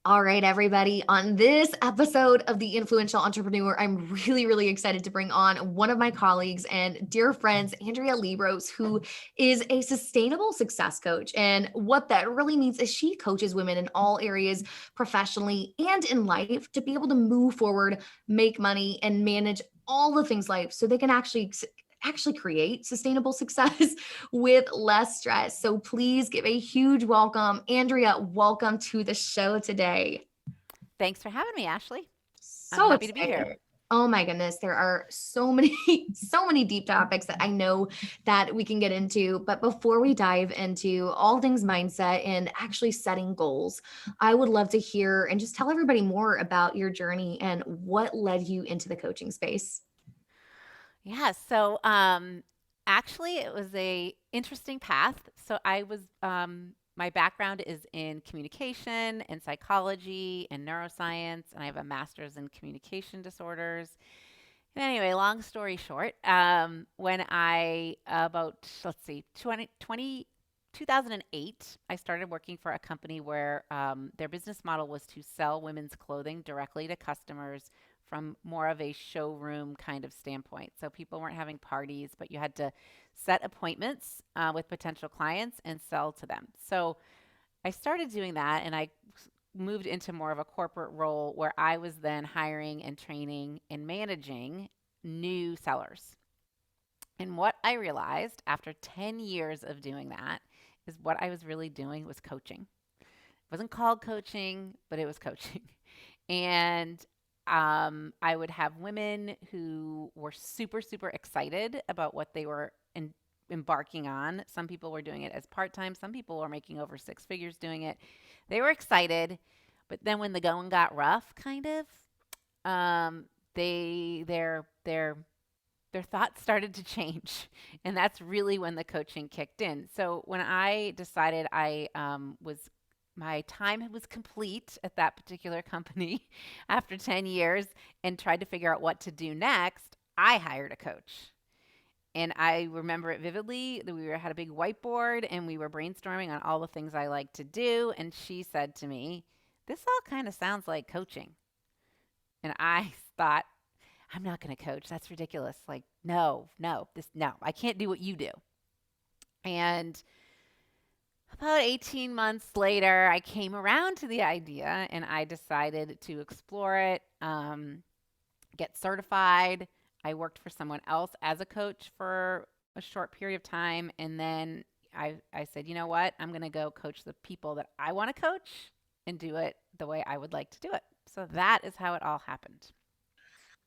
All right, everybody. On this episode of The Influential Entrepreneur, I'm really, really excited to bring on one of my colleagues and dear friends, Andrea Liebross, who is a sustainable success coach. And what that really means is she coaches women in all areas, professionally and in life, to be able to move forward, make money, and manage all the things life so they can actually create sustainable success with less stress. So please give a huge welcome. Andrea, welcome to the show today. Thanks for having me, Ashley. I'm So happy to be here. excited. Oh my goodness, there are so many, so many deep topics that I know that we can get into. But before we dive into all things mindset and actually setting goals, I would love to hear and just tell everybody more about your journey and what led you into the coaching space. Actually, it was a interesting path. My background is in communication and psychology and neuroscience, and I have a master's in communication disorders. And anyway, long story short, when I, about, let's see, 2008, I started working for a company where their business model was to sell women's clothing directly to customers from more of a showroom kind of standpoint. So people weren't having parties, but you had to set appointments with potential clients and sell to them. So I started doing that and I moved into more of a corporate role where I was then hiring and training and managing new sellers. And what I realized after 10 years of doing that is what I was really doing was coaching. It wasn't called coaching, but it was coaching. And I would have women who were super, super excited about what they were embarking on. Some people were doing it as part time, some people were making over six figures doing it. They were excited, but then when the going got rough, kind of, um, they their thoughts started to change, and that's really when the coaching kicked in. So when I decided I was my time was complete at that particular company after 10 years and tried to figure out what to do next, I hired a coach. And I remember it vividly that had a big whiteboard and we were brainstorming on all the things I like to do. And she said to me, "This all kind of sounds like coaching." And I thought, "I'm not going to coach. That's ridiculous. Like, no, I can't do what you do." And about 18 months later, I came around to the idea and I decided to explore it, get certified. I worked for someone else as a coach for a short period of time. And then I said, you know what? I'm going to go coach the people that I want to coach and do it the way I would like to do it. So that is how it all happened.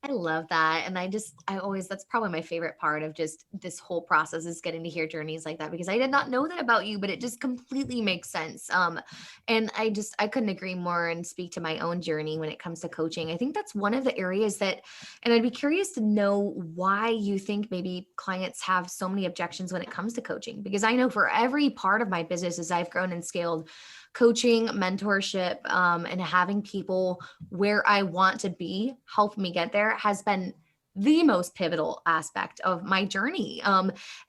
I love that. And I always, that's probably my favorite part of just this whole process is getting to hear journeys like that because I did not know that about you, but it just completely makes sense. And I couldn't agree more and speak to my own journey when it comes to coaching. I think that's one of the areas and I'd be curious to know why you think maybe clients have so many objections when it comes to coaching, because I know for every part of my business as I've grown and scaled, coaching, mentorship, and having people where I want to be help me get there has been the most pivotal aspect of my journey.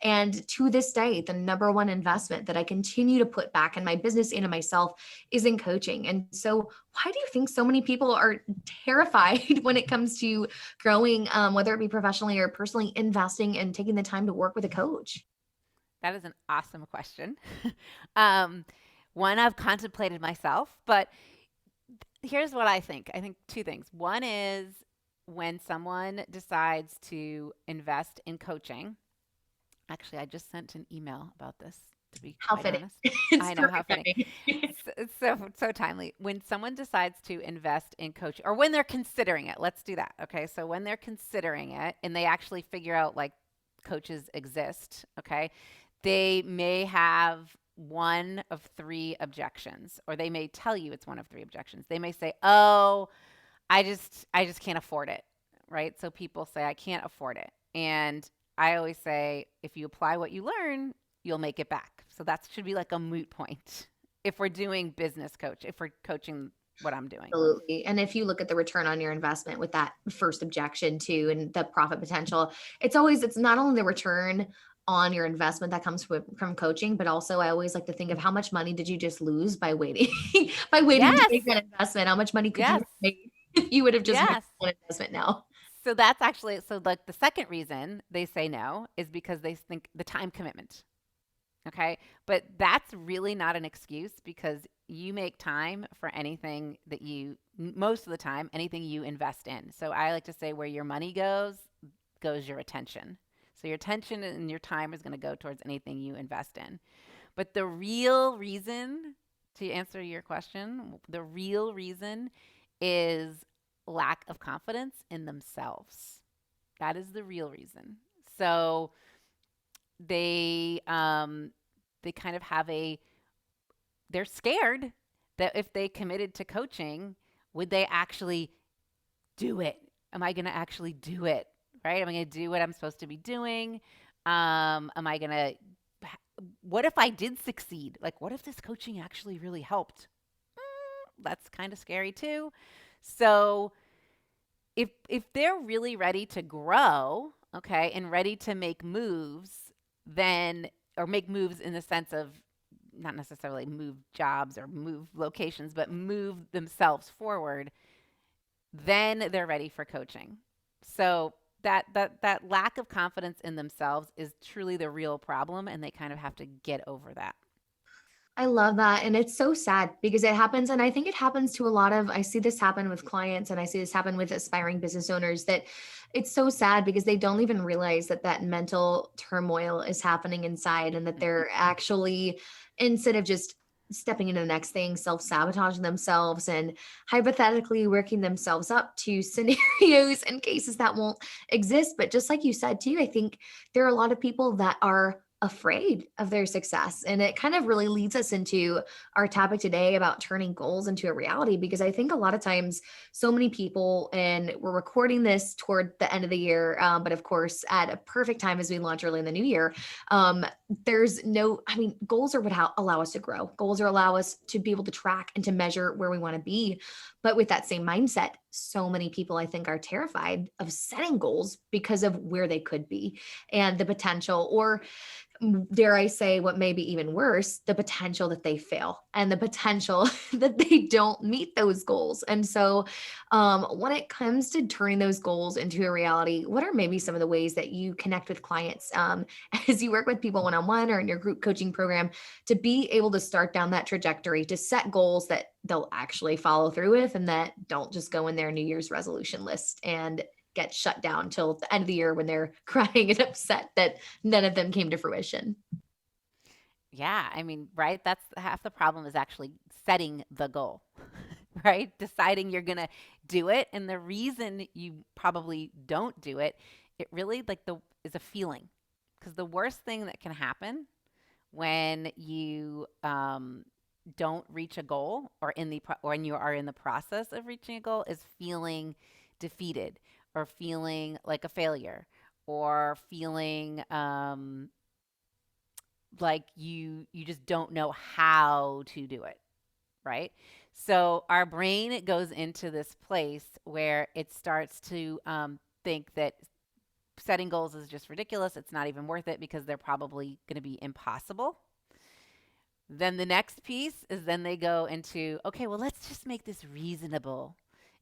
And to this day, the number one investment that I continue to put back in my business and in myself is in coaching. And so, why do you think so many people are terrified when it comes to growing, whether it be professionally or personally, investing and taking the time to work with a coach? That is an awesome question. um, One I've contemplated myself, but here's what I think. I think two things. One is when someone decides to invest in coaching. Actually, I just sent an email about this, to be How quite fitting. honest. It's I know, how perfect funny. timing. So timely. When someone decides to invest in coaching, or when they're considering it, let's do that. Okay. So when they're considering it and they actually figure out like coaches exist, okay, they may have one of three objections, or they may tell you it's one of three objections. They may say, "Oh, I just can't afford it." Right? So people say, "I can't afford it." And I always say, if you apply what you learn, you'll make it back. So that should be like a moot point if we're doing if we're coaching what I'm doing. Absolutely. And if you look at the return on your investment with that first objection too, and the profit potential, it's not only the return on your investment that comes from coaching, but also I always like to think of how much money did you just lose by waiting by waiting to make Yes. that investment? How much money could you Yes. have made if you would have just made Yes. one investment now? So that's actually so like the second reason they say no is because they think the time commitment. Okay. But that's really not an excuse because you make time for anything that most of the time, anything you invest in. So I like to say where your money goes your attention. So your attention and your time is going to go towards anything you invest in. But the real reason, to answer your question, the real reason is lack of confidence in themselves. That is the real reason. So they they kind of have a they're scared that if they committed to coaching, would they actually do it? Am I going to actually do it? Right? Am I going to do what I'm supposed to be doing? Am I going to what if I did succeed? Like, what if this coaching actually really helped? That's kind of scary too. So, if they're really ready to grow, okay, and ready to make moves, then or make moves in the sense of not necessarily move jobs or move locations, but move themselves forward, then they're ready for coaching. So that lack of confidence in themselves is truly the real problem and they kind of have to get over that. I love that. And it's so sad because it happens. And I think it happens to a lot of, I see this happen with clients and I see this happen with aspiring business owners that it's so sad because they don't even realize that that mental turmoil is happening inside and that they're actually, instead of just stepping into the next thing, self sabotaging themselves and hypothetically working themselves up to scenarios and cases that won't exist. But just like you said, too, I think there are a lot of people that are afraid of their success. And it kind of really leads us into our topic today about turning goals into a reality, because I think a lot of times, so many people, and we're recording this toward the end of the year, but of course, at a perfect time as we launch early in the new year, um, there's no, I mean, goals are what allow us to grow. Goals are allow us to be able to track and to measure where we want to be. But with that same mindset, so many people I think are terrified of setting goals because of where they could be and the potential, or dare I say, what may be even worse, the potential that they fail and the potential that they don't meet those goals. And so, when it comes to turning those goals into a reality, what are maybe some of the ways that you connect with clients as you work with people one on one or in your group coaching program to be able to start down that trajectory to set goals that they'll actually follow through with and that don't just go in their New Year's resolution list and get shut down till the end of the year when they're crying and upset that none of them came to fruition? Yeah, I mean, right? That's half the problem is actually setting the goal, right? Deciding you're going to do it. And the reason you probably don't do it, it really like the is a feeling. Because the worst thing that can happen when you don't reach a goal or or when you are in the process of reaching a goal is feeling defeated or feeling like a failure or feeling like you just don't know how to do it, right? So our brain goes into this place where it starts to think that setting goals is just ridiculous. It's not even worth it because they're probably going to be impossible. Then the next piece is then they go into, okay, well, let's just make this reasonable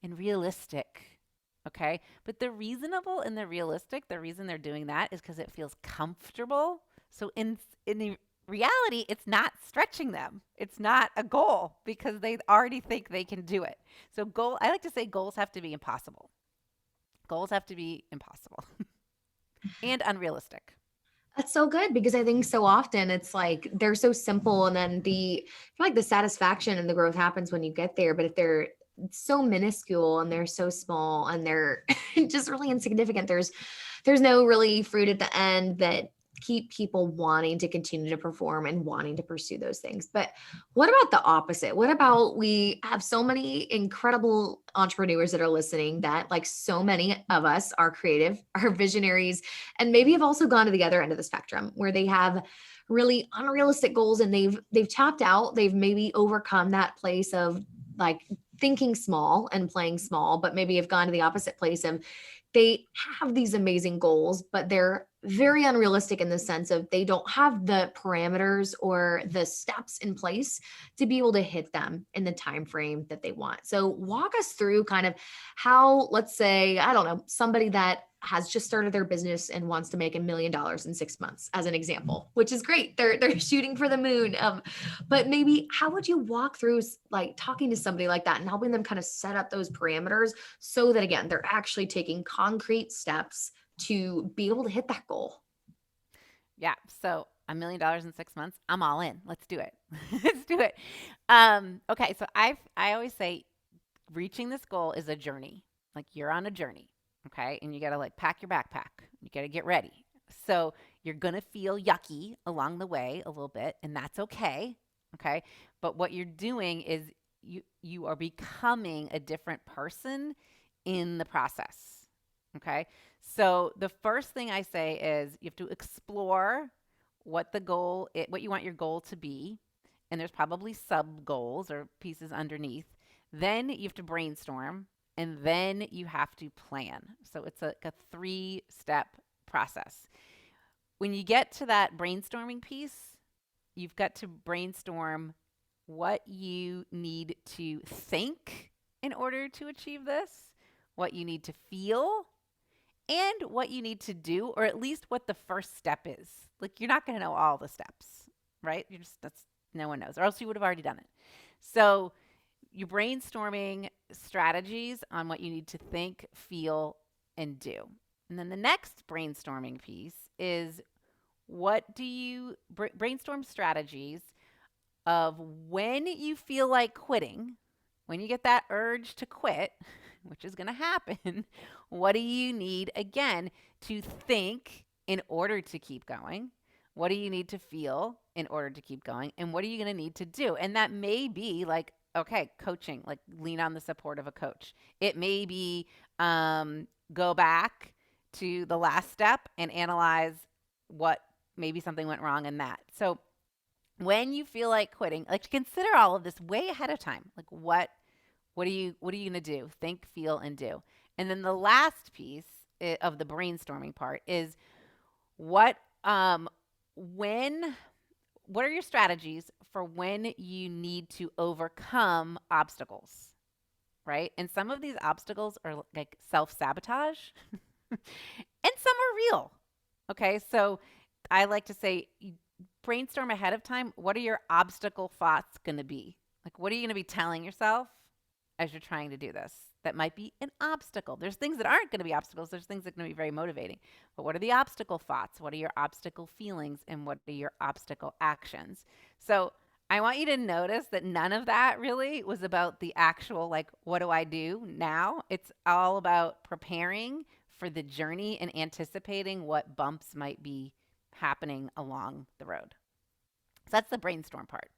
and realistic. Okay. But the reasonable and the realistic, the reason they're doing that is because it feels comfortable. So in the reality, it's not stretching them. It's not a goal because they already think they can do it. So I like to say goals have to be impossible. Goals have to be impossible and unrealistic. That's so good because I think so often it's like they're so simple and then I feel like the satisfaction and the growth happens when you get there. But if they're so minuscule and they're so small and they're just really insignificant, there's no really fruit at the end that keep people wanting to continue to perform and wanting to pursue those things. But what about the opposite? What about we have so many incredible entrepreneurs that are listening that, like so many of us, are creative, are visionaries, and maybe have also gone to the other end of the spectrum where they have really unrealistic goals and they've tapped out, they've maybe overcome that place of like thinking small and playing small, but maybe have gone to the opposite place of they have these amazing goals, but they're very unrealistic in the sense of they don't have the parameters or the steps in place to be able to hit them in the time frame that they want. So walk us through kind of how, let's say, I don't know, somebody that has just started their business and wants to make $1 million in 6 months, as an example, which is great. They're shooting for the moon. But maybe how would you walk through like talking to somebody like that and helping them kind of set up those parameters so that again they're actually taking concrete steps to be able to hit that goal? Yeah. So $1 million in 6 months, I'm all in. Let's do it. Let's do it. Okay. So I always say reaching this goal is a journey. Like you're on a journey. Okay. And you got to like pack your backpack. You got to get ready. So you're going to feel yucky along the way a little bit, and that's okay. Okay. But what you're doing is you are becoming a different person in the process. Okay. So the first thing I say is you have to explore what you want your goal to be. And there's probably sub goals or pieces underneath. Then you have to brainstorm and then you have to plan. So it's a 3-step process. When you get to that brainstorming piece, you've got to brainstorm what you need to think in order to achieve this, what you need to feel, and what you need to do, or at least what the first step is. Like you're not going to know all the steps, right? That's no one knows, or else you would have already done it. So you're brainstorming strategies on what you need to think, feel, and do. And then the next brainstorming piece is what do you brainstorm strategies of when you feel like quitting, when you get that urge to quit, which is going to happen, what do you need again to think in order to keep going? What do you need to feel in order to keep going? And what are you going to need to do? And that may be like, okay, coaching, like lean on the support of a coach. It may be go back to the last step and analyze what maybe something went wrong in that. So when you feel like quitting, like consider all of this way ahead of time. Like what are you going to do? Think, feel, and do. And then the last piece of the brainstorming part is what when what are your strategies for when you need to overcome obstacles, right? And some of these obstacles are like self-sabotage and some are real. Okay? So I like to say brainstorm ahead of time. What are your obstacle thoughts going to be? Like, what are you going to be telling yourself as you're trying to do this? That might be an obstacle. There's things that aren't going to be obstacles. There's things that are going to be very motivating. But what are the obstacle thoughts? What are your obstacle feelings? And what are your obstacle actions? So I want you to notice that none of that really was about the actual, like, what do I do now? It's all about preparing for the journey and anticipating what bumps might be happening along the road. So that's the brainstorm part.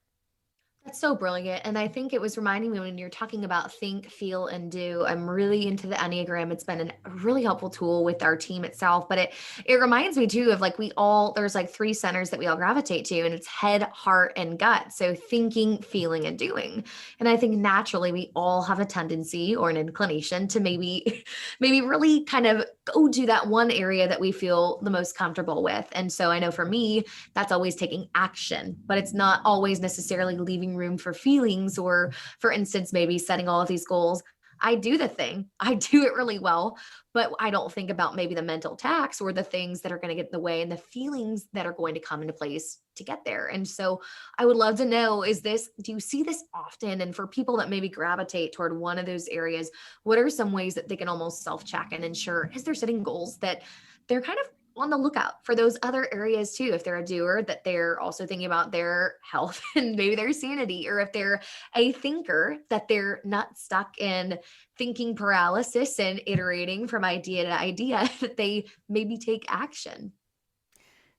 That's so brilliant. And I think it was reminding me when you're talking about think, feel, and do. I'm really into the Enneagram. It's been a really helpful tool with our team itself. But it reminds me too of like there's like 3 centers that we all gravitate to, and it's head, heart, and gut. So thinking, feeling, and doing. And I think naturally we all have a tendency or an inclination to maybe really kind of go to that one area that we feel the most comfortable with. And so I know for me, that's always taking action, but it's not always necessarily leaving room for feelings or, for instance, maybe setting all of these goals. I do the thing, I do it really well, but I don't think about maybe the mental tax or the things that are going to get in the way and the feelings that are going to come into place to get there. And so I would love to know, do you see this often? And for people that maybe gravitate toward one of those areas, what are some ways that they can almost self check and ensure as they're setting goals that they're kind of on the lookout for those other areas too? If they're a doer, that they're also thinking about their health and maybe their sanity, or if they're a thinker, that they're not stuck in thinking paralysis and iterating from idea to idea, that they maybe take action.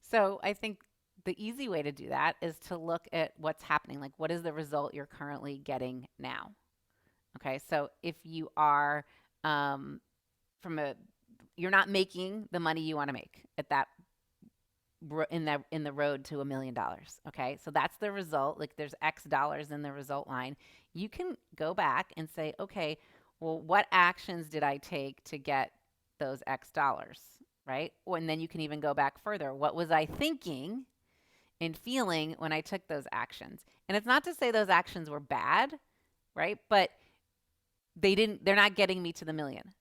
So I think the easy way to do that is to look at what's happening. Like, what is the result you're currently getting now? Okay. So if you are from a, you're not making the money you want to make at that in the road to $1 million. Okay. So that's the result. Like there's X dollars in the result line. You can go back and say, okay, well, what actions did I take to get those X dollars? right? And then you can even go back further. What was I thinking and feeling when I took those actions? And it's not to say those actions were bad, right? But they're not getting me to the million.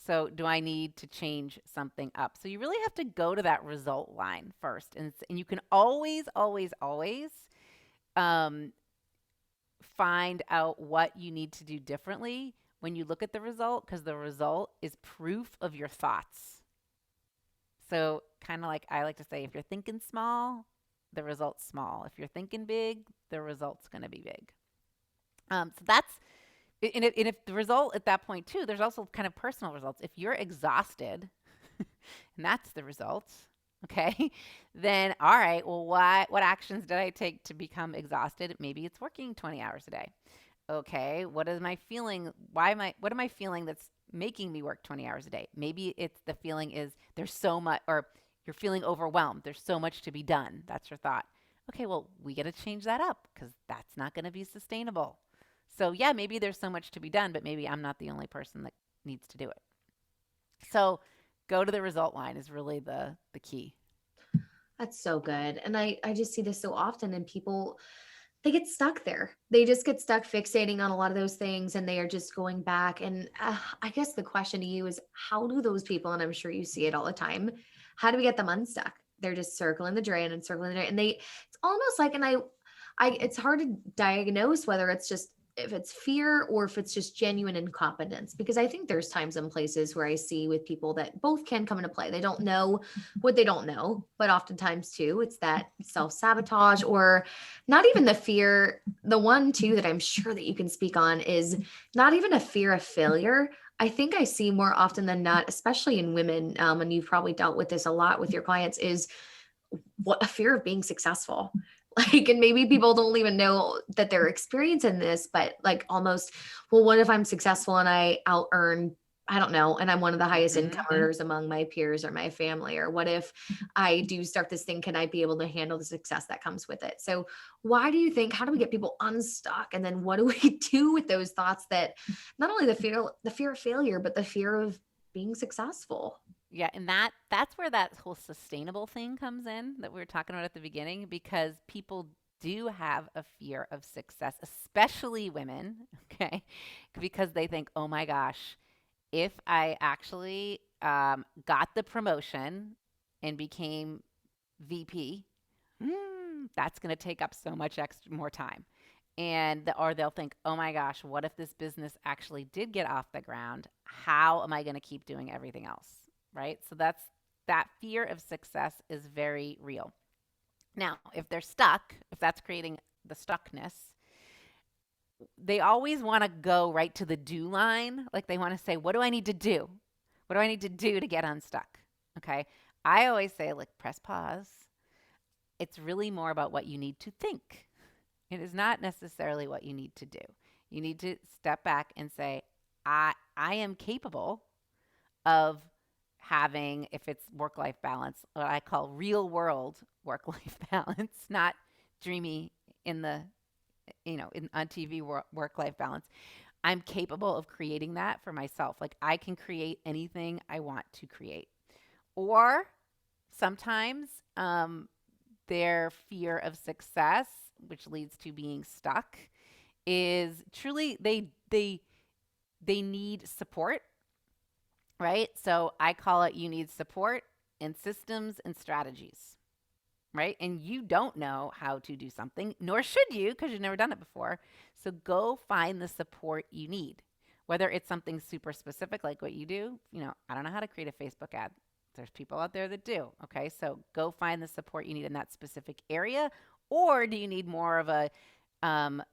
So do I need to change something up? So you really have to go to that result line first. And you can always, always, always um, find out what you need to do differently when you look at the result, because the result is proof of your thoughts. So, kind of like I like to say, if you're thinking small, the result's small. If you're thinking big, the result's going to be big. So that's and if the result at that point too, there's also kind of personal results. If you're exhausted, and that's the result, okay, then all right, well, what actions did I take to become exhausted? Maybe it's working 20 hours a day. Okay, what am I feeling? What am I feeling that's making me work 20 hours a day? Maybe it's the feeling is there's so much, or you're feeling overwhelmed. There's so much to be done. That's your thought. Okay, well, we got to change that up because that's not going to be sustainable. So, yeah, maybe there's so much to be done, but maybe I'm not the only person that needs to do it. So, go to the result line is really the key. That's so good. And I just see this so often, and people, they get stuck there. They just get stuck fixating on a lot of those things, and they are just going back. And I guess the question to you is, how do those people, and I'm sure you see it all the time, how do we get them unstuck? They're just circling the drain and circling the drain. And it's almost like, and it's hard to diagnose whether it's just, if it's fear or if it's just genuine incompetence, because I think there's times and places where I see with people that both can come into play. They don't know what they don't know, but oftentimes too it's that self-sabotage, or not even the fear. The one too that I'm sure that you can speak on is not even a fear of failure. I think I see more often than not, especially in women, and you've probably dealt with this a lot with your clients, is what a fear of being successful. Like, and maybe people don't even know that they're experiencing this, but like almost, well, what if I'm successful and I out earn, I don't know, and I'm one of the highest income earners among my peers or my family? Or what if I do start this thing? Can I be able to handle the success that comes with it? So why do you think, how do we get people unstuck? And then what do we do with those thoughts that, not only the fear of failure, but the fear of being successful? Yeah, and that's where that whole sustainable thing comes in that we were talking about at the beginning, because people do have a fear of success, especially women, okay? Because they think, "Oh my gosh, if I actually got the promotion and became VP, that's going to take up so much extra more time." Or they'll think, "Oh my gosh, what if this business actually did get off the ground? How am I going to keep doing everything else?" Right? So that fear of success is very real. Now, if they're stuck, if that's creating the stuckness, they always want to go right to the do line. Like they want to say, "What do I need to do? What do I need to do to get unstuck?" Okay? I always say, like, press pause. It's really more about what you need to think. It is not necessarily what you need to do. You need to step back and say, I am capable of having, if it's work life balance, what I call real world work life balance, not dreamy in the, on TV work life balance. I'm capable of creating that for myself. Like I can create anything I want to create. Or sometimes their fear of success, which leads to being stuck, is truly they need support, right? So I call it, you need support and systems and strategies, right? And you don't know how to do something, nor should you, because you've never done it before. So go find the support you need, whether it's something super specific like what you do. I don't know how to create a Facebook ad. There's people out there that do. Okay, so go find the support you need in that specific area. Or do you need more of a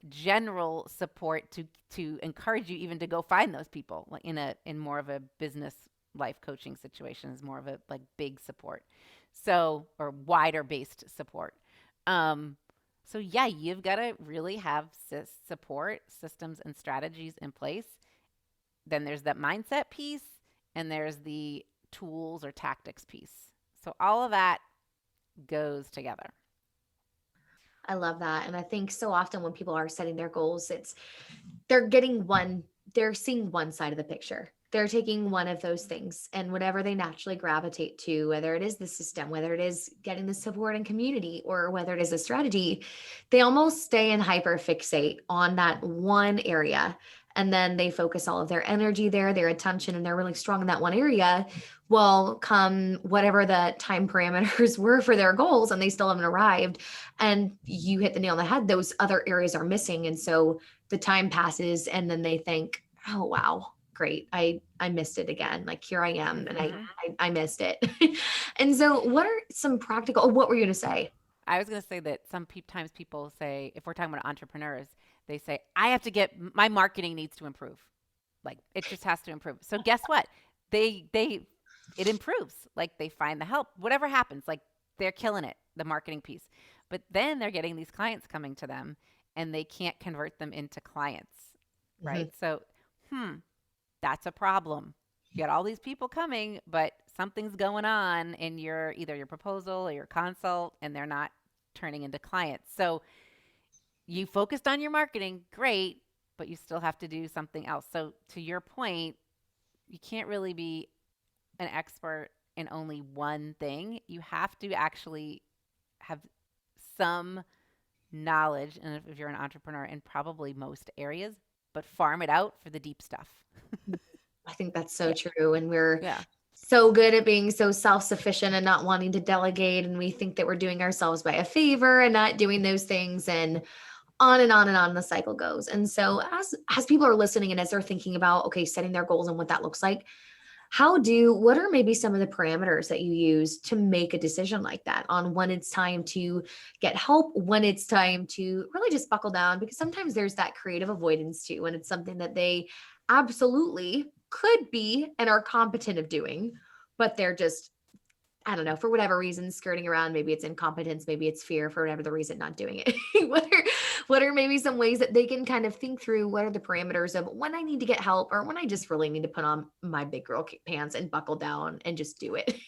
general support to encourage you even to go find those people, like in more of a business life coaching situation, is more of a like big support, so, or wider based support. um so yeah, you've got to really have support systems and strategies in place. Then there's that mindset piece, and there's the tools or tactics piece. So all of that goes together. I love that. And I think so often when people are setting their goals, they're getting they're seeing one side of the picture. they're taking one of those things and whatever they naturally gravitate to, whether it is the system, whether it is getting the support and community, or whether it is a strategy, they almost stay and hyper fixate on that one area. And then they focus all of their energy there, their attention, and they're really strong in that one area. Well, come whatever the time parameters were for their goals, and they still haven't arrived. And you hit the nail on the head, those other areas are missing. And so the time passes, and then they think, oh, wow, great. I missed it again. Like here I am and Hmm. I missed it. And so what are some practical, oh, what were you going to say? I was going to say that times people say, if we're talking about entrepreneurs, they say, I have to get my marketing needs to improve. Like it just has to improve. So guess what? They it improves. Like they find the help. Whatever happens, like they're killing it, the marketing piece. But then they're getting these clients coming to them and they can't convert them into clients, Mhm. right? So, hmm, that's a problem. You got all these people coming, but something's going on in your either your proposal or your consult, and they're not turning into clients. So you focused on your marketing, great, but you still have to do something else. So to your point, you can't really be an expert in only one thing. You have to actually have some knowledge, and if you're an entrepreneur, in probably most areas, but farm it out for the deep stuff. I think that's so Yeah. true. And we're Yeah. so good at being so self-sufficient and not wanting to delegate. And we think that we're doing ourselves by a favor and not doing those things. And on and on and on the cycle goes. And so as people are listening and as they're thinking about, okay, setting their goals and what that looks like, what are maybe some of the parameters that you use to make a decision like that on when it's time to get help, when it's time to really just buckle down? Because sometimes there's that creative avoidance too, when it's something that they absolutely could be and are competent of doing, but they're just, I don't know, for whatever reason, skirting around. Maybe it's incompetence, maybe it's fear, for whatever the reason, not doing it. What are maybe some ways that they can kind of think through what are the parameters of when I need to get help or when I just really need to put on my big girl pants and buckle down and just do it?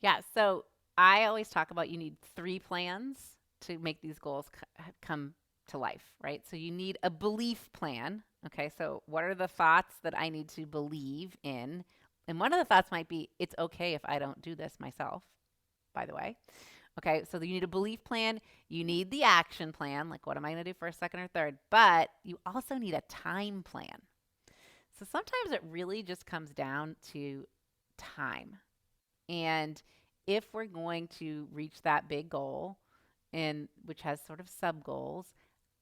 Yeah. So I always talk about you need three plans to make these goals come to life, right? So you need a belief plan. Okay. So what are the thoughts that I need to believe in? And one of the thoughts might be, it's okay if I don't do this myself, by the way. Okay. So you need a belief plan. You need the action plan. Like, what am I going to do first, second, or third? But you also need a time plan. So sometimes it really just comes down to time. And if we're going to reach that big goal, and which has sort of sub goals,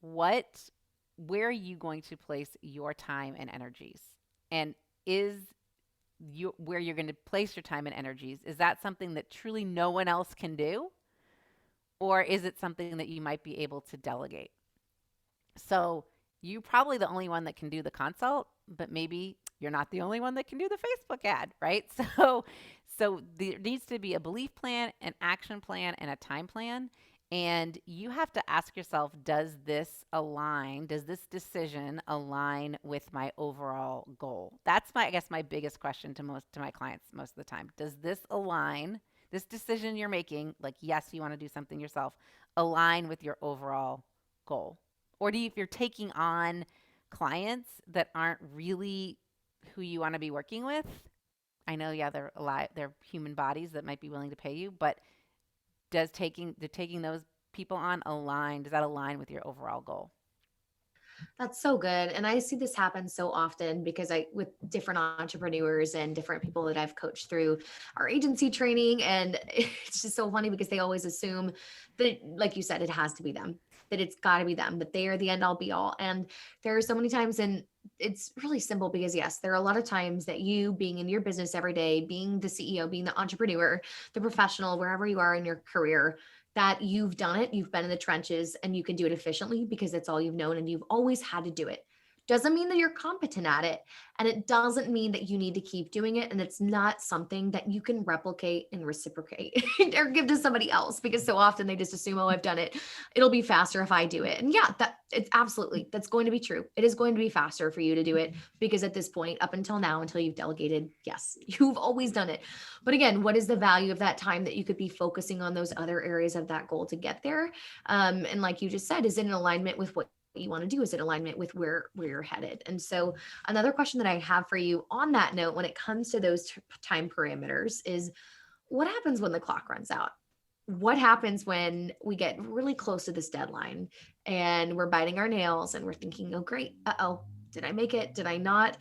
what where are you going to place your time and energies? And is you where you're going to place your time and energies, is that something that truly no one else can do? Or is it something that you might be able to delegate? So you're probably the only one that can do the consult, but maybe you're not the only one that can do the Facebook ad, right? So there needs to be a belief plan, an action plan, and a time plan. And you have to ask yourself, does this align? Does this decision align with my overall goal? That's my, I guess, my biggest question to my clients most of the time. Does this align? This decision you're making, like yes, you want to do something yourself, align with your overall goal? Or do you, if you're taking on clients that aren't really who you want to be working with, I know, yeah, they're alive, they're human bodies that might be willing to pay you, but taking those people on align? Does that align with your overall goal? That's so good. And I see this happen so often because with different entrepreneurs and different people that I've coached through our agency training. And it's just so funny because they always assume that, like you said, it has to be them, that it's got to be them, that they are the end all be all. And there are so many times, and it's really simple because, yes, there are a lot of times that you being in your business every day, being the CEO, being the entrepreneur, the professional, wherever you are in your career, that you've done it, you've been in the trenches and you can do it efficiently because it's all you've known and you've always had to do it. Doesn't mean that you're competent at it. And it doesn't mean that you need to keep doing it. And it's not something that you can replicate and reciprocate or give to somebody else because so often they just assume, oh, I've done it. It'll be faster if I do it. And yeah, it's absolutely, that's going to be true. It is going to be faster for you to do it because at this point, up until now, until you've delegated, yes, you've always done it. But again, what is the value of that time that you could be focusing on those other areas of that goal to get there? And like you just said, is it in alignment with what you want to do? Is it alignment with where you're headed? And so another question that I have for you on that note, when it comes to those time parameters, is what happens when the clock runs out? What happens when we get really close to this deadline and we're biting our nails and we're thinking, oh, great, uh-oh, did I make it? Did I not?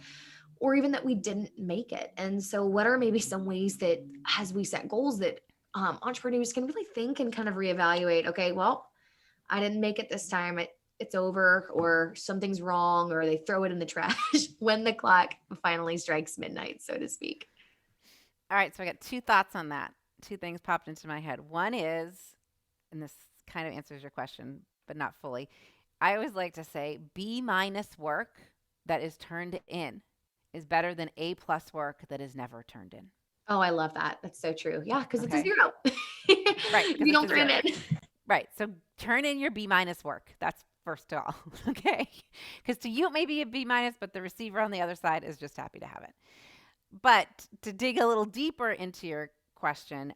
Or even that we didn't make it. And so, what are maybe some ways that as we set goals that entrepreneurs can really think and kind of reevaluate? Okay, well, I didn't make it this time. It's over, or something's wrong, or they throw it in the trash when the clock finally strikes midnight, so to speak. All right, so I got two thoughts on that. Two things popped into my head. One is, and this kind of answers your question, but not fully. I always like to say B minus work that is turned in is better than A plus work that is never turned in. Oh, I love that. That's so true. Yeah, because it's a Okay. zero. Right, If because you it's don't a turn zero. it in. Right. So turn in your B minus work. That's first of all. Okay. Because to you it may be a B minus, but the receiver on the other side is just happy to have it. But to dig a little deeper into your question,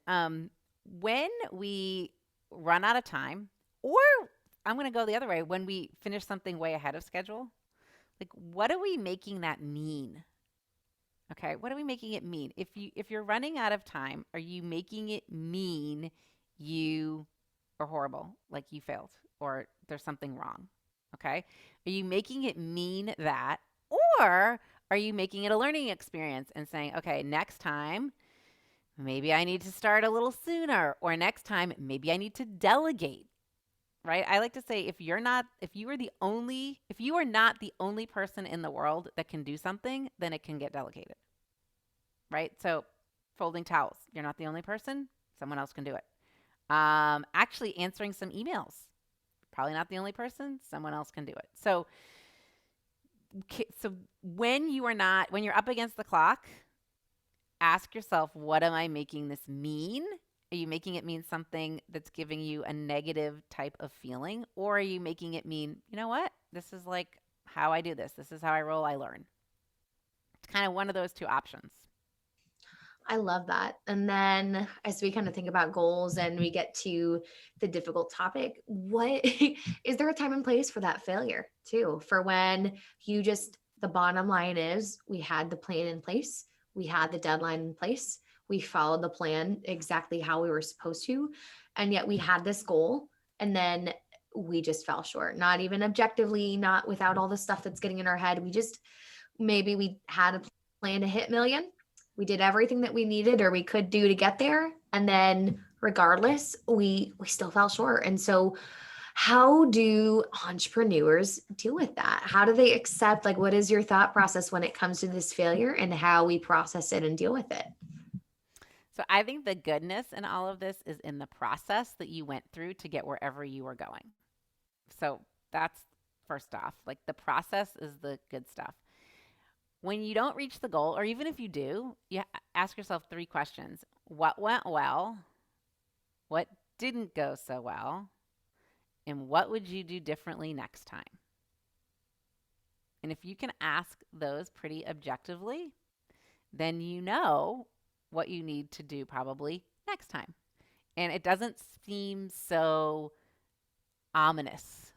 when we run out of time, or I'm going to go the other way, when we finish something way ahead of schedule, like what are we making that mean? Okay, what are we making it mean? If you're running out of time, are you making it mean you are horrible, like you failed, or there's something wrong? Okay, are you making it mean that, or are you making it a learning experience and saying, okay, next time maybe I need to start a little sooner, or next time maybe I need to delegate? Right? I like to say if you are not the only person in the world that can do something, then it can get delegated. Right? So folding towels, you're not the only person, someone else can do it. Actually answering some emails, probably not the only person, someone else can do it. So when you're up against the clock, ask yourself, what am I making this mean? Are you making it mean something that's giving you a negative type of feeling? Or are you making it mean, you know what? This is like how I do this. This is how I roll, I learn. It's kind of one of those two options. I love that. And then as we kind of think about goals and we get to the difficult topic, what is there a time and place for that failure too? For when the bottom line is we had the plan in place, we had the deadline in place, we followed the plan exactly how we were supposed to, and yet we had this goal and then we just fell short, not even objectively, not without all the stuff that's getting in our head. Maybe we had a plan to hit million, we did everything that we needed or we could do to get there, and then regardless we still fell short. And so how do entrepreneurs deal with that? How do they accept, like, what is your thought process when it comes to this failure and how we process it and deal with it? So I think the goodness in all of this is in the process that you went through to get wherever you were going. So that's first off. Like the process is the good stuff. When you don't reach the goal, or even if you do, you ask yourself three questions. What went well? What didn't go so well? And what would you do differently next time? And if you can ask those pretty objectively, then you know what you need to do probably next time. And it doesn't seem so ominous.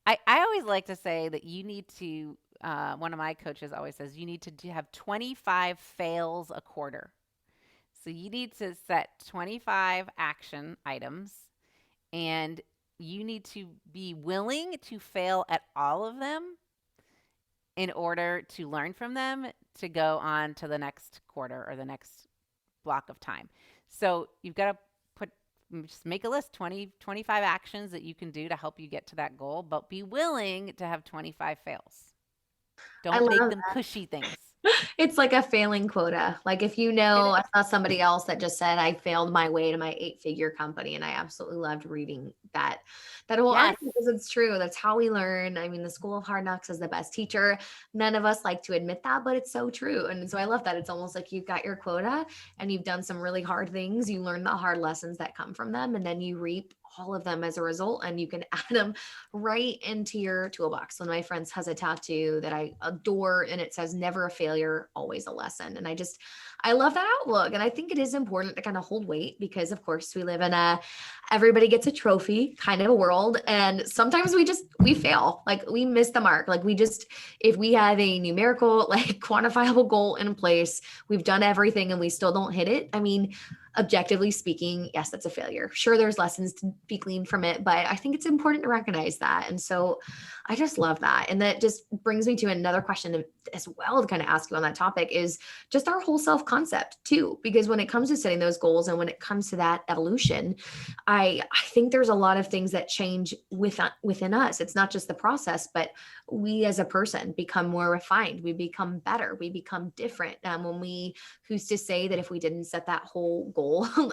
I always like to say that you need to, one of my coaches always says, you need to have 25 fails a quarter. So you need to set 25 action items and you need to be willing to fail at all of them in order to learn from them to go on to the next quarter or the next block of time. So you've got to just make a list, 20, 25 actions that you can do to help you get to that goal, but be willing to have 25 fails. I Don't make love them cushy things. it's like a failing quota. Like if It I is. saw somebody else that just said I failed my way to my 8-figure company, and I absolutely loved reading that whole Yes. article because it's true. That's how we learn. I mean, the school of hard knocks is the best teacher. None of us like to admit that, but it's so true. And so I love that. It's almost like you've got your quota and you've done some really hard things. You learn the hard lessons that come from them, and then you reap all of them as a result, and you can add them right into your toolbox. One of my friends has a tattoo that I adore, and it says never a failure, always a lesson. And I love that outlook. And I think it is important to kind of hold weight because, of course, we live in a everybody gets a trophy kind of a world. And sometimes we fail, like we miss the mark. Like if we have a numerical, like quantifiable goal in place, we've done everything and we still don't hit it. I mean, objectively speaking, yes, that's a failure. Sure, there's lessons to be gleaned from it, but I think it's important to recognize that. And so I just love that. And that just brings me to another question as well to kind of ask you on that topic is just our whole self concept too. Because when it comes to setting those goals and when it comes to that evolution, I think there's a lot of things that change within us. It's not just the process, but we as a person become more refined. We become better. We become different. When we who's to say that if we didn't set that whole goal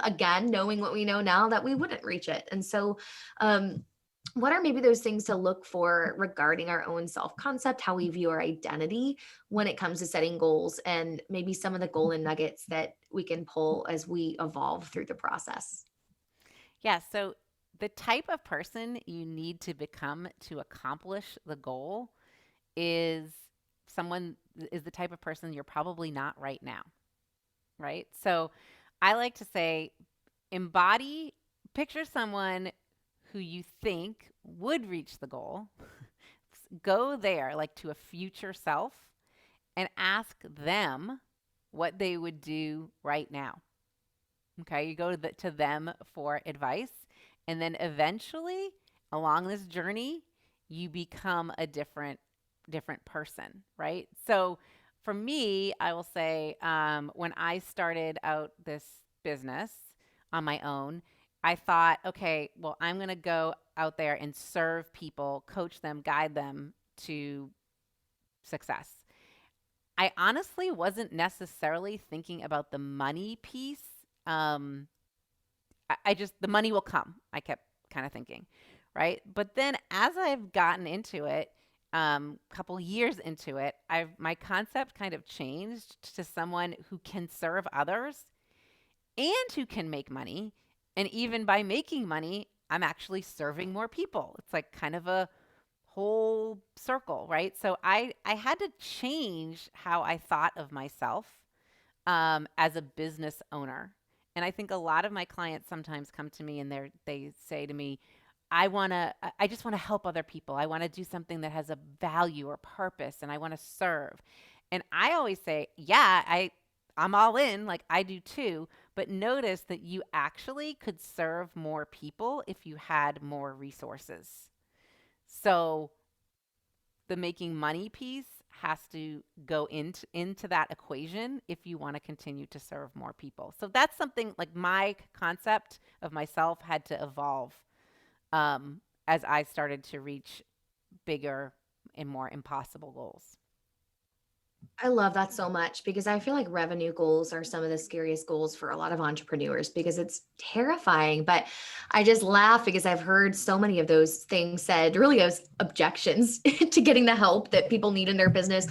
again, knowing what we know now, that we wouldn't reach it. And so, what are maybe those things to look for regarding our own self concept, how we view our identity when it comes to setting goals, and maybe some of the golden nuggets that we can pull as we evolve through the process? Yeah. So the type of person you need to become to accomplish the goal is someone is the type of person you're probably not right now, right? So I like to say embody, picture someone who you think would reach the goal. Go there like to a future self and ask them what they would do right now. Okay, you go to them for advice, and then eventually, along this journey, you become a different person, right? So, for me, I will say when I started out this business on my own, I thought, okay, well, I'm going to go out there and serve people, coach them, guide them to success. I honestly wasn't necessarily thinking about the money piece. Um, I just the money will come. I kept kind of thinking, right? But then as I've gotten into it, couple years into it, I've my concept kind of changed to someone who can serve others and who can make money. And even by making money, I'm actually serving more people. It's like kind of a whole circle, right? So I had to change how I thought of myself as a business owner. And I think a lot of my clients sometimes come to me and they say to me, I just want to help other people. I want to do something that has a value or purpose and I want to serve. And I always say, yeah, I'm all in, like I do too, but notice that you actually could serve more people if you had more resources. So the making money piece has to go into that equation if you want to continue to serve more people. So that's something like my concept of myself had to evolve as I started to reach bigger and more impossible goals. I love that so much because I feel like revenue goals are some of the scariest goals for a lot of entrepreneurs because it's terrifying. But I just laugh because I've heard so many of those things said really as objections to getting the help that people need in their business.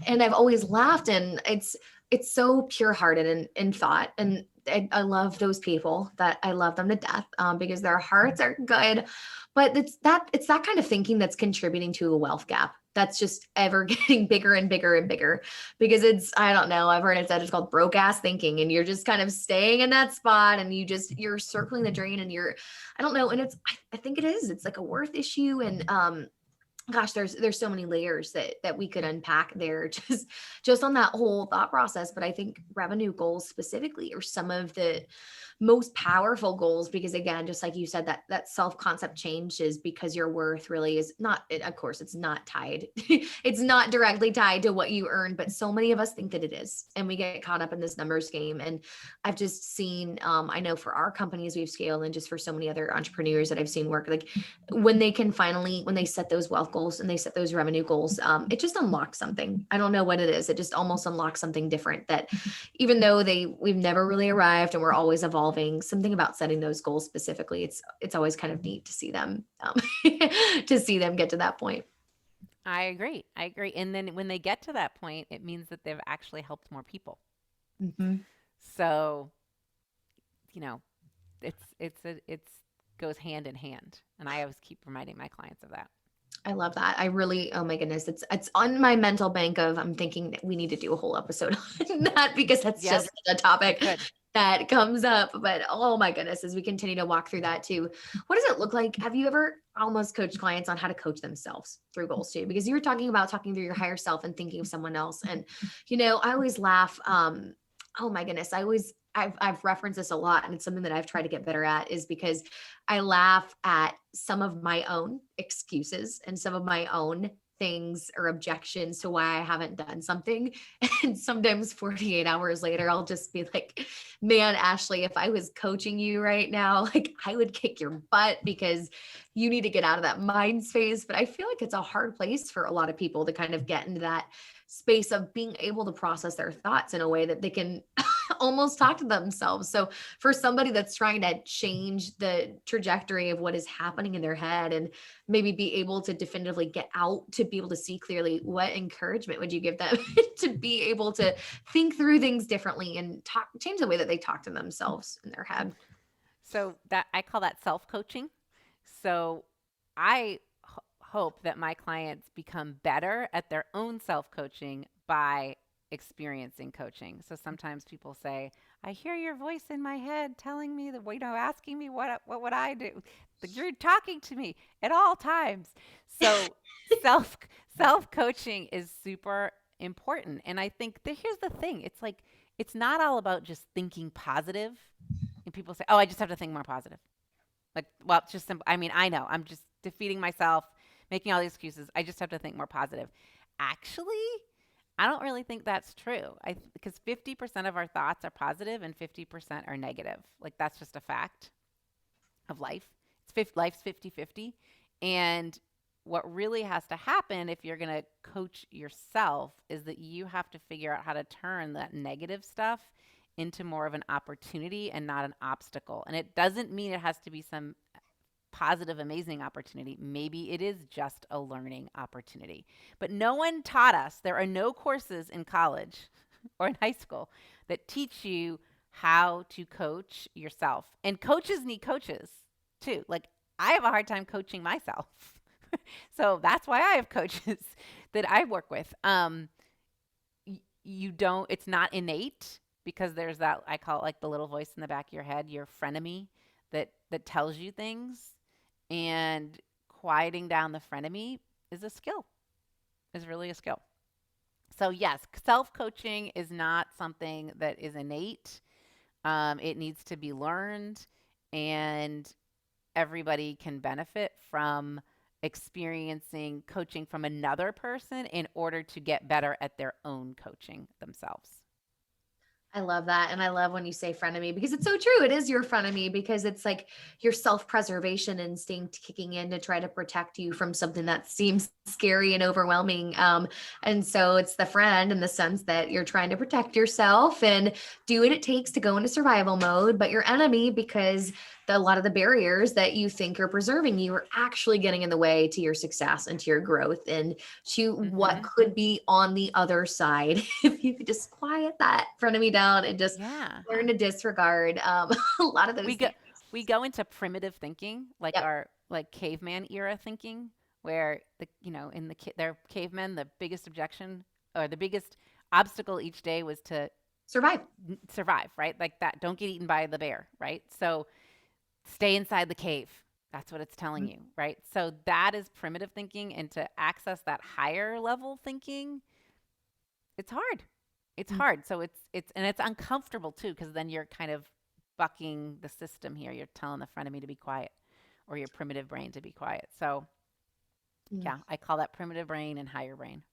And I've always laughed, and it's so pure hearted in thought. And I love those people that I love them to death because their hearts are good. But it's that kind of thinking that's contributing to a wealth gap that's just ever getting bigger and bigger and bigger because I don't know, I've heard it said it's called broke ass thinking, and you're just kind of staying in that spot and you're circling the drain, and I don't know. And I think it's like a worth issue. And gosh, there's so many layers that we could unpack there just on that whole thought process. But I think revenue goals specifically are some of the most powerful goals because, again, just like you said, that self-concept changes because your worth really is not of course it's not tied it's not directly tied to what you earn, but so many of us think that it is, and we get caught up in this numbers game. And I've just seen I know for our companies we've scaled, and just for so many other entrepreneurs that I've seen work, like when they set those wealth goals and they set those revenue goals, it just unlocks something. I don't know what it is. It just almost unlocks something different that even though we've never really arrived and we're always evolving, something about setting those goals specifically, it's always kind of neat to see them to see them get to that point. I agree. I agree. And then when they get to that point, it means that they've actually helped more people. Mhm. So, you know, it's goes hand in hand. And I always keep reminding my clients of that. I love that. I really, oh my goodness, it's on my mental bank of I'm thinking that we need to do a whole episode on that because that's Yes, just a we topic could. that comes up. But oh my goodness, as we continue to walk through that too, what does it look like? Have you ever almost coached clients on how to coach themselves through goals too? Because you were talking about talking through your higher self and thinking of someone else. And I always laugh. Oh my goodness, I've referenced this a lot, and it's something that I've tried to get better at, is because I laugh at some of my own excuses and some of my own things or objections to why I haven't done something. And sometimes 48 hours later, I'll just be like, man, Ashley, if I was coaching you right now, like I would kick your butt because you need to get out of that mind space. But I feel like it's a hard place for a lot of people to kind of get into that space of being able to process their thoughts in a way that they can almost talk to themselves. So for somebody that's trying to change the trajectory of what is happening in their head and maybe be able to definitively get out to be able to see clearly, what encouragement would you give them to be able to think through things differently and change the way that they talk to themselves in their head? So that I call that self-coaching. So I hope that my clients become better at their own self-coaching by experiencing coaching. So sometimes people say, "I hear your voice in my head telling me that, asking me what would I do? But you're talking to me at all times." So self self-coaching is super important. And I think that here's the thing. It's like it's not all about just thinking positive. And people say, "Oh, I just have to think more positive." Like, well, it's just simple. I mean, I know I'm just defeating myself, making all these excuses. I just have to think more positive. Actually, I don't really think that's true. Because 50% of our thoughts are positive and 50% are negative. Like that's just a fact of life. Life's 50-50. And what really has to happen if you're going to coach yourself is that you have to figure out how to turn that negative stuff into more of an opportunity and not an obstacle. And it doesn't mean it has to be some positive, amazing opportunity. Maybe it is just a learning opportunity. But no one taught us, there are no courses in college or in high school that teach you how to coach yourself. And coaches need coaches too. Like I have a hard time coaching myself. So that's why I have coaches that I work with. You don't, it's not innate because there's that, I call it like the little voice in the back of your head, your frenemy that tells you things. And quieting down the frenemy is a skill, is really a skill. So yes, self-coaching is not something that is innate. It needs to be learned, and everybody can benefit from experiencing coaching from another person in order to get better at their own coaching themselves. I love that. And I love when you say frenemy because it's so true. It is your frenemy because it's like your self-preservation instinct kicking in to try to protect you from something that seems scary and overwhelming. And so it's the friend in the sense that you're trying to protect yourself and do what it takes to go into survival mode, but your enemy because a lot of the barriers that you think are preserving you are actually getting in the way to your success and to your growth and to what Mm-hmm. could be on the other side. If you could just quiet that front of me down and just Yeah. learn to disregard a lot of those We go things. we go into primitive thinking, like Yep. our like caveman era thinking, where in their cavemen, the biggest objection or the biggest obstacle each day was to Survive. survive, right? Like that, don't get eaten by the bear, right? So stay inside the cave. That's what it's telling you, right? So that is primitive thinking, and to access that higher level thinking, it's hard. It's Mhm. hard. So it's uncomfortable too, because then you're kind of bucking the system here. You're telling the front of me to be quiet, or your primitive brain to be quiet. So Mm. yeah, I call that primitive brain and higher brain.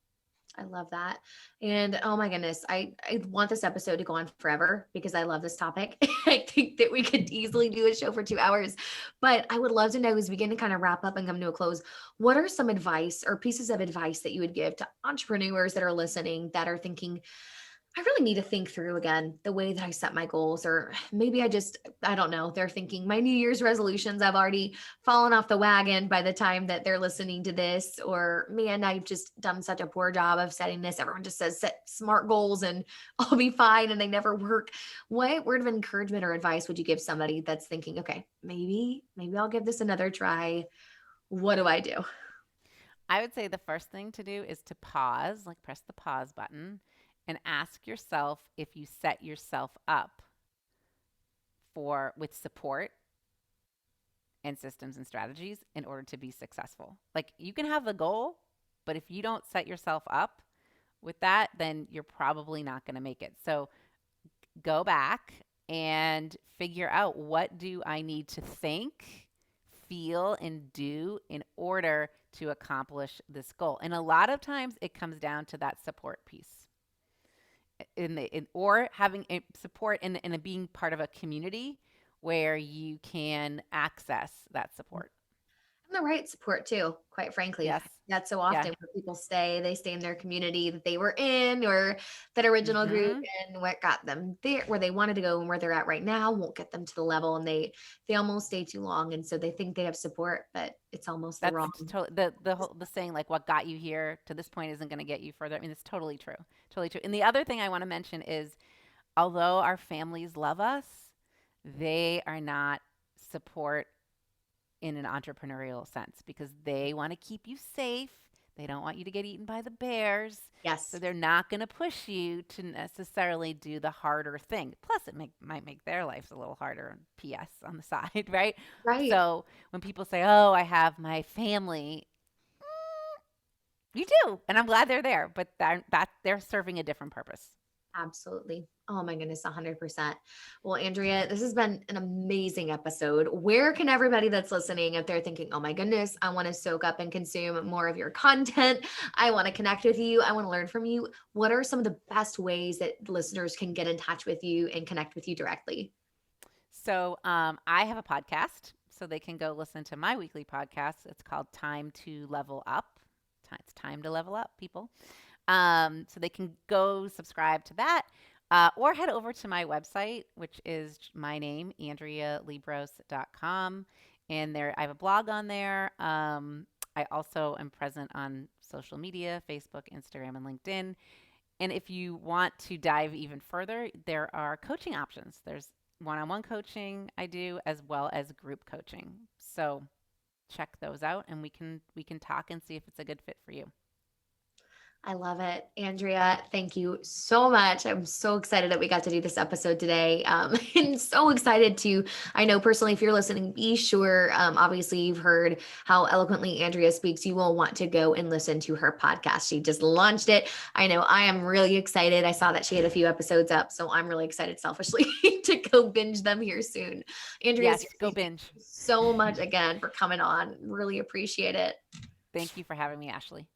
I love that. And oh my goodness, I want this episode to go on forever because I love this topic. I think that we could easily do a show for 2 hours, but I would love to know as we begin to kind of wrap up and come to a close, what are some advice or pieces of advice that you would give to entrepreneurs that are listening that are thinking, I really need to think through again the way that I set my goals, or maybe I don't know. They're thinking my New Year's resolutions, I've already fallen off the wagon by the time that they're listening to this, or man, I've just done such a poor job of setting this. Everyone just says set smart goals and I'll be fine, and they never work. What word of encouragement or advice would you give somebody that's thinking, okay, maybe I'll give this another try? What do I do? I would say the first thing to do is to pause, like press the pause button, and ask yourself if you set yourself up for with support and systems and strategies in order to be successful. Like you can have the goal, but if you don't set yourself up with that, then you're probably not going to make it. So go back and figure out, what do I need to think, feel, and do in order to accomplish this goal. And a lot of times it comes down to that support piece, or having a support in a being part of a community where you can access that support. And the right support too, quite frankly. Yes. That's so Yeah. often where people they stay in their community that they were in, or that original group, Mhm. and what got them there where they wanted to go, and where they're at right now won't get them to the level, and they almost stay too long, and so they think they have support, but it's almost the That's wrong. totally the saying, like, what got you here to this point isn't going to get you further. I mean, it's totally true. Totally true. And the other thing I want to mention is, although our families love us, they are not support in an entrepreneurial sense, because they want to keep you safe. They don't want you to get eaten by the bears. So Yes. they're not going to push you to necessarily do the harder thing. Plus, might make their lives a little harder, PS, on the side, right? Right. So when people say, oh, I have my family, you do. And I'm glad they're there, but they're serving a different purpose. Absolutely. Oh my goodness, 100%. Well, Andrea, this has been an amazing episode. Where can everybody that's listening, if they're thinking, oh my goodness, I want to soak up and consume more of your content, I want to connect with you, I want to learn from you, what are some of the best ways that listeners can get in touch with you and connect with you directly? So I have a podcast, so they can go listen to my weekly podcast. It's called Time to Level Up. It's time to level up, people. So they can go subscribe to that, or head over to my website, which is my name, AndreaLiebross.com. And there, I have a blog on there. I also am present on social media, Facebook, Instagram, and LinkedIn. And if you want to dive even further, there are coaching options. There's one-on-one coaching I do, as well as group coaching. So check those out, and we can talk and see if it's a good fit for you. I love it. Andrea, thank you so much. I'm so excited that we got to do this episode today. And so excited to, I know personally, if you're listening, be sure, obviously, you've heard how eloquently Andrea speaks. You will want to go and listen to her podcast. She just launched it. I know I am really excited. I saw that she had a few episodes up. So I'm really excited selfishly to go binge them here soon. Andrea, Yes, seriously, go thank binge. you so much again for coming on. Really appreciate it. Thank you for having me, Ashley.